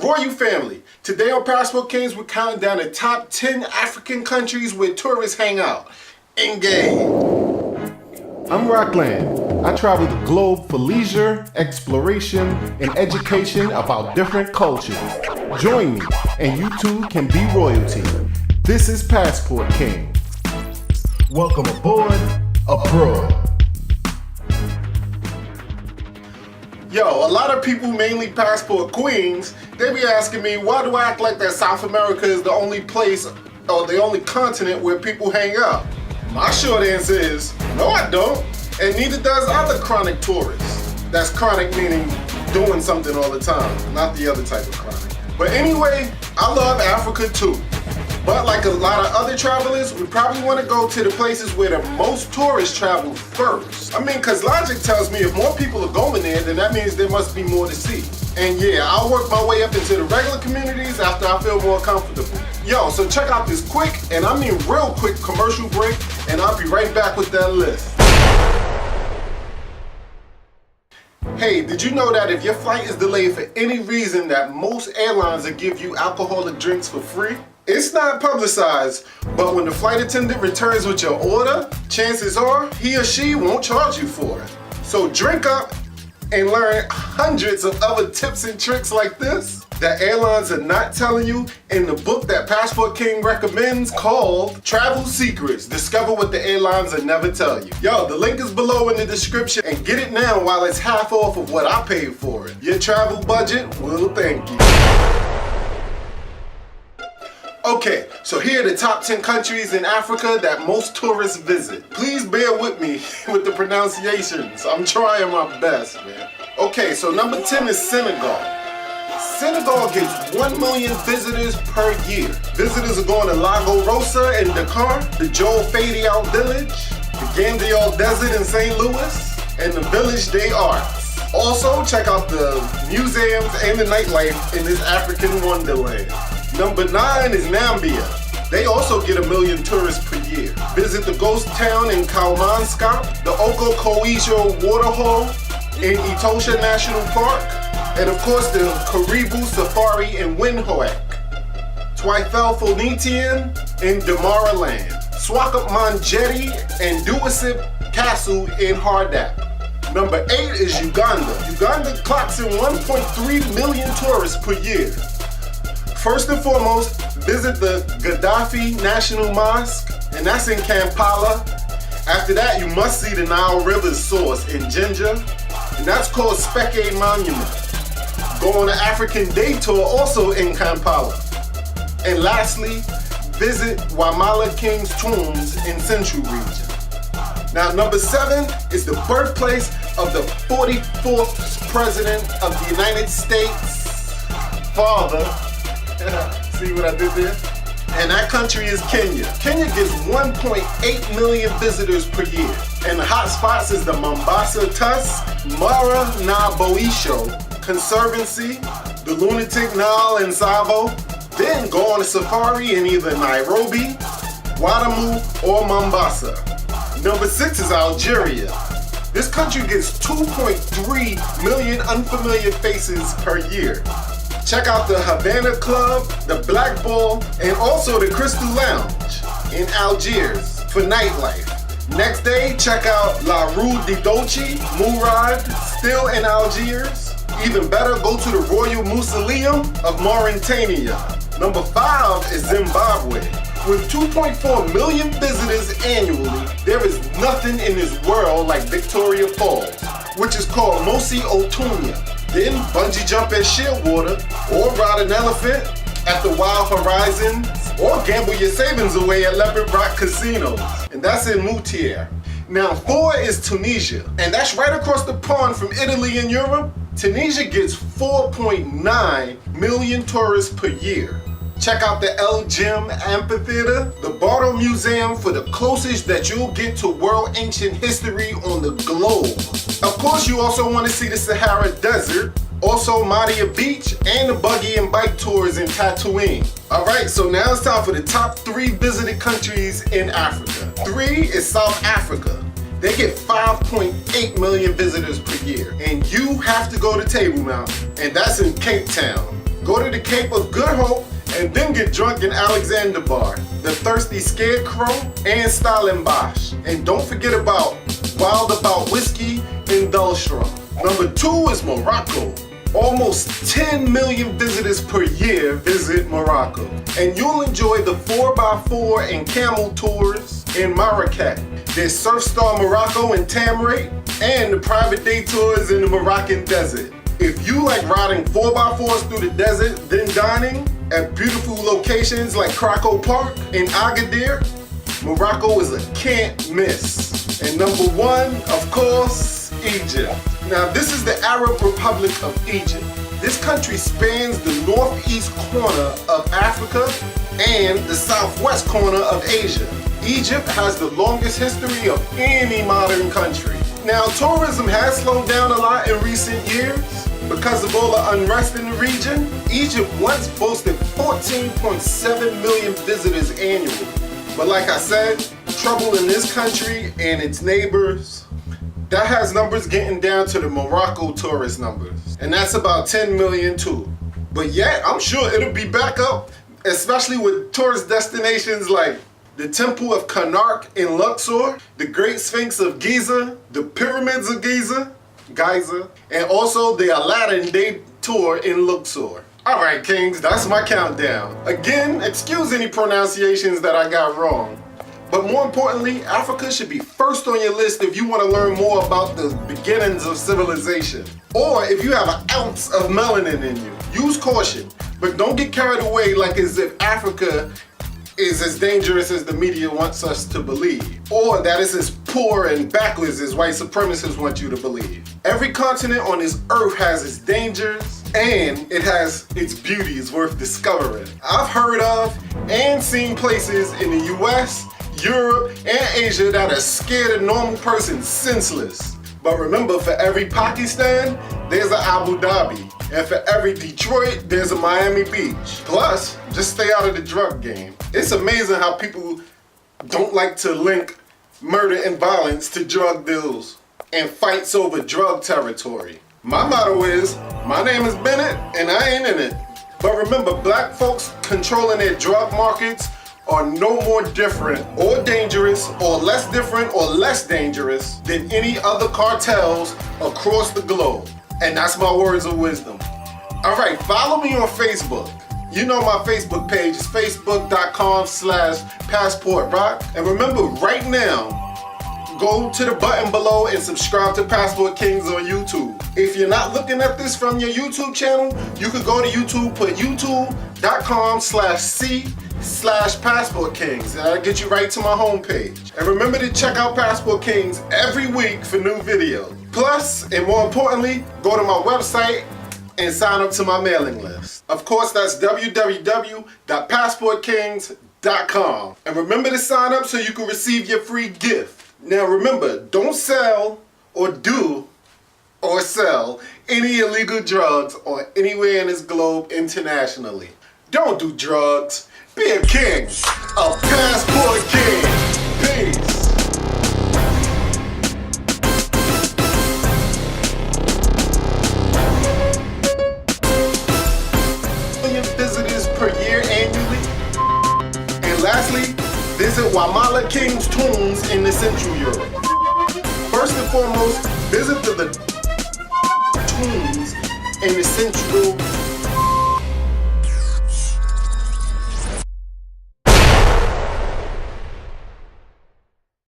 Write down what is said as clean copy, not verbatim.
Royal family. Today on Passport Kings, we're counting down the top 10 African countries where tourists hang out. Engage. I'm Rockland. I travel the globe for leisure, exploration, and education about different cultures. Join me, and you too can be royalty. This is Passport King. Welcome aboard, abroad. Yo, a lot of people, mainly Passport Queens, they be asking me, why do I act like that South America is the only place or the only continent where people hang out? My short answer is, no I don't, and neither does other chronic tourists. That's chronic meaning doing something all the time, not the other type of chronic. But anyway, I love Africa too. But like a lot of other travelers, we probably want to go to the places where the most tourists travel first. I mean, cause logic tells me if more people are going there, then that means there must be more to see. And yeah, I'll work my way up into the regular communities after I feel more comfortable. Yo, so check out this quick, and I mean real quick commercial break, and I'll be right back with that list. Hey, did you know that if your flight is delayed for any reason that most airlines will give you alcoholic drinks for free? It's not publicized, but when the flight attendant returns with your order, chances are he or she won't charge you for it. So drink up and learn hundreds of other tips and tricks like this that airlines are not telling you in the book that Passport King recommends called Travel Secrets. Discover what the airlines will never tell you. Yo, the link is below in the description and get it now while it's half off of what I paid for it. Your travel budget will thank you. Okay, so here are the top 10 countries in Africa that most tourists visit. Please bear with me with the pronunciations. I'm trying my best, man. Okay, so number 10 is Senegal. Senegal gets 1 million visitors per year. Visitors are going to Lago Rosa in Dakar, the Joel Fadial Village, the Gandiol Desert in St. Louis, and the Village des Arts. Also, check out the museums and the nightlife in this African wonderland. Number 9 is Namibia. They also get 1 million tourists per year. Visit the ghost town in Kalmanskap, the Okokoijo waterhole in Etosha National Park, and of course the Karibu Safari in Windhoek, Twyfelfontein in Damaraland, Swakopmund Jetty and Duasip Castle in Hardap. Number 8 is Uganda. Uganda clocks in 1.3 million tourists per year. First and foremost, visit the Gaddafi National Mosque, and that's in Kampala. After that, you must see the Nile River's source in Jinja, and that's called Speke Monument. Go on an African Day tour also in Kampala. And lastly, visit Wamala King's tombs in Central Region. Now, number 7 is the birthplace of the 44th President of the United States, Father. See what I did there? And that country is Kenya. Kenya gets 1.8 million visitors per year. And the hot spots is the Mombasa Tusk, Mara na Boisho Conservancy, the Lunatic Nile in Tsavo. Then go on a safari in either Nairobi, Watamu, or Mombasa. Number 6 is Algeria. This country gets 2.3 million unfamiliar faces per year. Check out the Havana Club, the Black Ball, and also the Crystal Lounge in Algiers for nightlife. Next day, check out La Rue de Dolce, Murad, still in Algiers. Even better, go to the Royal Mausoleum of Mauritania. Number 5 is Zimbabwe. With 2.4 million visitors annually, there is nothing in this world like Victoria Falls, which is called Mosi Otunya. Then bungee jump at Shearwater, or ride an elephant at the Wild Horizon, or gamble your savings away at Leopard Rock Casino, and that's in Moutier. Now 4 is Tunisia, and that's right across the pond from Italy and Europe. Tunisia gets 4.9 million tourists per year. Check out the El Jim Amphitheater, the Bardo Museum for the closest that you'll get to world ancient history on the globe. Of course, you also want to see the Sahara Desert, also Madia Beach, and the buggy and bike tours in Tatooine. Alright, so now it's time for the top 3 visited countries in Africa. 3 is South Africa. They get 5.8 million visitors per year. And you have to go to Table Mountain, and that's in Cape Town. Go to the Cape of Good Hope and then get drunk in Alexander Bar, the Thirsty Scarecrow, and Stellenbosch. And don't forget about Wild About Whiskey in Dulstrom. Number 2 is Morocco. Almost 10 million visitors per year visit Morocco. And you'll enjoy the 4x4 and camel tours in Marrakech. There's Surf Star Morocco in Tamraght, and the private day tours in the Moroccan desert. If you like riding 4x4s through the desert, then dining at beautiful locations like Krakow Park in Agadir, Morocco is a can't miss. And number 1, of course, Egypt. Now this is the Arab Republic of Egypt. This country spans the northeast corner of Africa and the southwest corner of Asia. Egypt has the longest history of any modern country. Now tourism has slowed down a lot in recent years because of all the unrest in the region. Egypt once boasted 14.7 million visitors annually. But like I said, trouble in this country and its neighbors, that has numbers getting down to the Morocco tourist numbers. And that's about 10 million too. But yet, I'm sure it'll be back up, especially with tourist destinations like the Temple of Karnak in Luxor, the Great Sphinx of Giza, the Pyramids of Giza, and also the Aladdin Day Tour in Luxor. Alright kings, that's my countdown. Again, excuse any pronunciations that I got wrong. But more importantly, Africa should be first on your list if you want to learn more about the beginnings of civilization. Or if you have an ounce of melanin in you. Use caution, but don't get carried away like as if Africa is as dangerous as the media wants us to believe, or that it's as poor and backwards as white supremacists want you to believe. Every continent on this earth has its dangers, and it has its beauties worth discovering. I've heard of and seen places in the US, Europe, and Asia that are scared a normal person senseless. But remember, for every Pakistan, there's an Abu Dhabi. And for every Detroit, there's a Miami Beach. Plus, just stay out of the drug game. It's amazing how people don't like to link murder and violence to drug deals and fights over drug territory. My motto is, my name is Bennett and I ain't in it. But remember, black folks controlling their drug markets are no more different or dangerous or less different or less dangerous than any other cartels across the globe. And that's my words of wisdom. All right, follow me on Facebook. You know my Facebook page is facebook.com/PassportRock. And remember, right now, go to the button below and subscribe to Passport Kings on YouTube. If you're not looking at this from your YouTube channel, you could go to YouTube, put youtube.com/C/Passport Kings, and that'll get you right to my homepage. And remember to check out Passport Kings every week for new videos. Plus, and more importantly, go to my website and sign up to my mailing list. Of course, that's www.passportkings.com. And remember to sign up so you can receive your free gift. Now remember, don't sell or do or sell any illegal drugs or anywhere in this globe internationally. Don't do drugs. Be a king. A Passport King. Peace. Visitors per year annually. And lastly, visit Wamala King's tombs in the Central Europe. First and foremost, visit the tombs in the Central